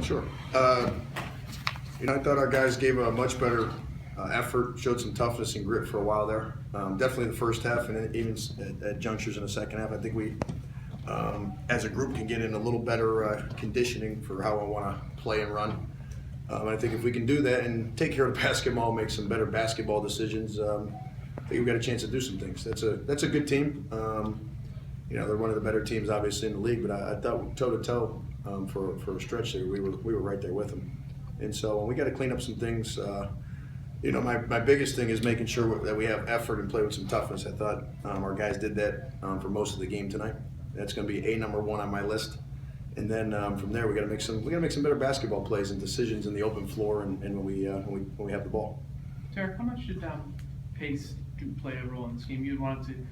Sure. I thought our guys gave a much better effort, showed some toughness and grit for a while there. Definitely the first half, and even at junctures in the second half. I think we, as a group, can get in a little better conditioning for how I want to play and run. I think if we can do that and take care of the basketball, make some better basketball decisions, I think we've got a chance to do some things. That's a good team. They're one of the better teams, obviously, in the league. But I thought toe-to-toe for a stretch there, we were right there with them. And so we got to clean up some things. My biggest thing is making sure that we have effort and play with some toughness. I thought our guys did that for most of the game tonight. That's going to be number one on my list. And then from there, we got to make some better basketball plays and decisions in the open floor and when we have the ball. Derek, how much did pace play a role in this game? You wanted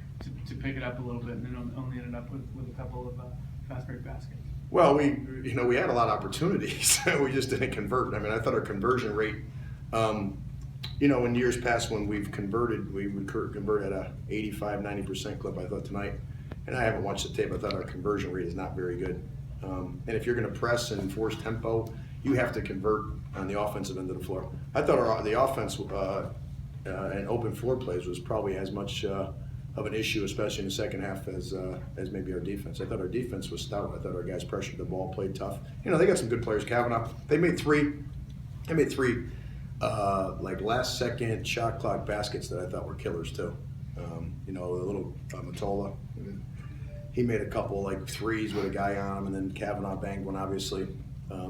to pick it up a little bit, and then only ended up with a couple of fast break baskets. Well, we had a lot of opportunities. We just didn't convert. I mean, I thought our conversion rate, in years past when we've converted, we would convert at a 85-90% clip. I thought tonight, and I haven't watched the tape, I thought our conversion rate is not very good. And if you're going to press and force tempo, you have to convert on the offensive end of the floor. I thought the offense and open floor plays was probably as much of an issue, especially in the second half, as maybe our defense. I thought our defense was stout. I thought our guys pressured the ball, played tough. They got some good players. Kavanaugh, they made three last second shot clock baskets that I thought were killers too. The little Matola, he made a couple threes with a guy on him, and then Kavanaugh banged one, obviously.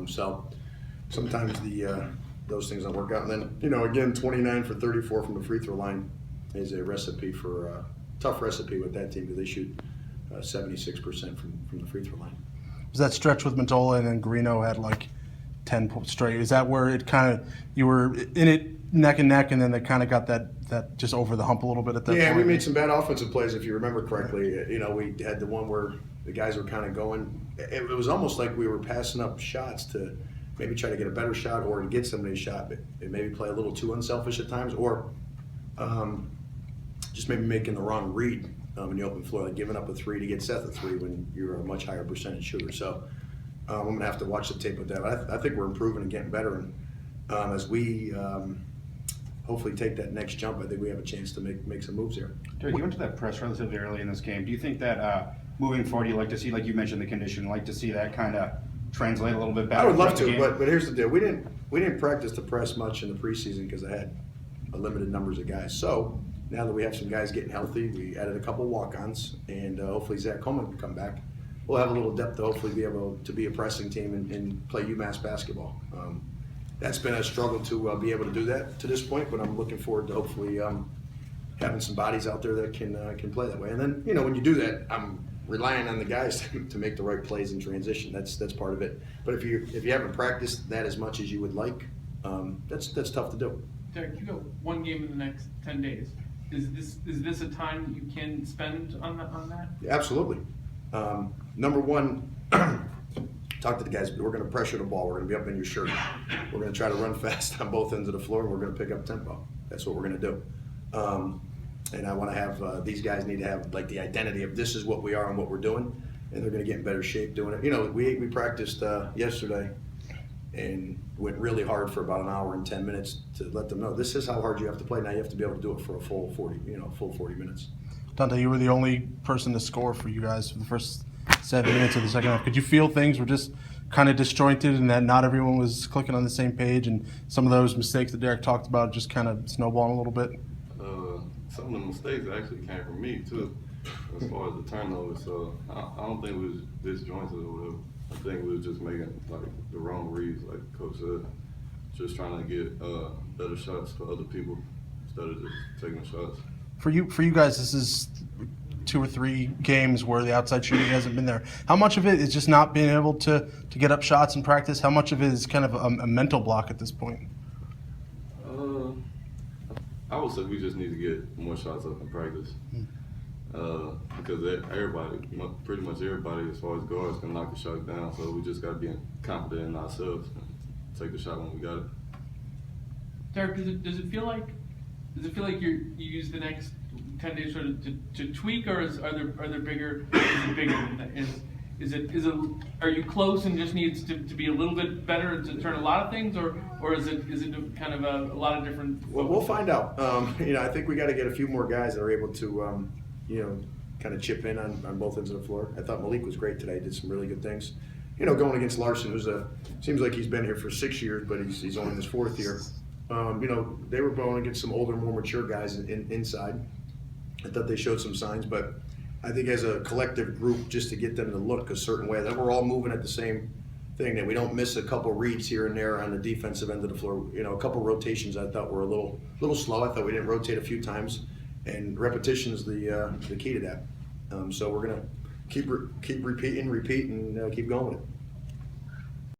So sometimes those things don't work out. And then again, 29 for 34 from the free throw line is a recipe for tough recipe with that team because they shoot 76% from the free throw line. Was that stretch with Matola and then Greeno had 10 straight? Is that where it kind of you were in it neck and neck, and then they kind of got that just over the hump a little bit at that point? Yeah, we made some bad offensive plays, if you remember correctly. We had the one where the guys were kind of going. It was almost like we were passing up shots to maybe try to get a better shot or to get somebody a shot, but maybe play a little too unselfish at times, or just maybe making the wrong read in the open floor, like giving up a three to get Seth a three when you're a much higher percentage shooter. So I'm going to have to watch the tape with that. But I think we're improving and getting better. And as we hopefully take that next jump, I think we have a chance to make some moves here. Derek, you went to that press relatively early in this game. Do you think that moving forward, you like to see, like you mentioned, the condition, like to see that kind of translate a little bit better? I would love to, but here's the deal: we didn't practice the press much in the preseason because I had a limited numbers of guys. So now that we have some guys getting healthy, we added a couple walk-ons, and hopefully Zach Coleman can come back. We'll have a little depth to hopefully be able to be a pressing team and play UMass basketball. That's been a struggle to be able to do that to this point, but I'm looking forward to hopefully having some bodies out there that can play that way. And then when you do that, I'm relying on the guys to make the right plays in transition. That's part of it. But if you haven't practiced that as much as you would like, that's tough to do. Derek, you got one game in the next 10 days. Is this a time that you can spend on that? Yeah, absolutely. Number one, talk to the guys. We're going to pressure the ball. We're going to be up in your shirt. We're going to try to run fast on both ends of the floor, and we're going to pick up tempo. That's what we're going to do. And I want to have these guys need to have the identity of this is what we are and what we're doing, and they're going to get in better shape doing it. We practiced yesterday and went really hard for about an hour and 10 minutes to let them know this is how hard you have to play. Now you have to be able to do it for a full 40 minutes. Donte, you were the only person to score for you guys for the first 7 minutes of the second half. Could you feel things were just kind of disjointed and that not everyone was clicking on the same page, and some of those mistakes that Derek talked about just kind of snowballing a little bit? Some of the mistakes actually came from me too, as far as the turnovers. So I don't think we was disjointed or whatever. I think we was just making the wrong reads, like Coach said, just trying to get better shots for other people instead of just taking shots. For you guys, this is 2 or 3 games where the outside shooting hasn't been there. How much of it is just not being able to get up shots in practice? How much of it is kind of a mental block at this point? I would say we just need to get more shots up in practice. Because pretty much everybody as far as guards can knock a shot down, so we just got to be confident in ourselves and take the shot when we got it. Derek, does it feel like you use the next 10 days sort of to tweak, or are there bigger? Is it bigger than that? Is it, are you close and just needs to be a little bit better to turn a lot of things, or is it kind of a lot of different? Well, we'll find out. I think we got to get a few more guys that are able to, kind of chip in on both ends of the floor. I thought Malik was great today. Did some really good things. Going against Larson, who's seems like he's been here for 6 years, but he's only in his 4th year. They were going against some older, more mature guys inside. I thought they showed some signs, but I think as a collective group, just to get them to look a certain way, that we're all moving at the same thing, that we don't miss a couple reads here and there on the defensive end of the floor. A couple rotations I thought were a little slow. I thought we didn't rotate a few times, and repetition is the key to that. So we're gonna keep repeat and keep going with it.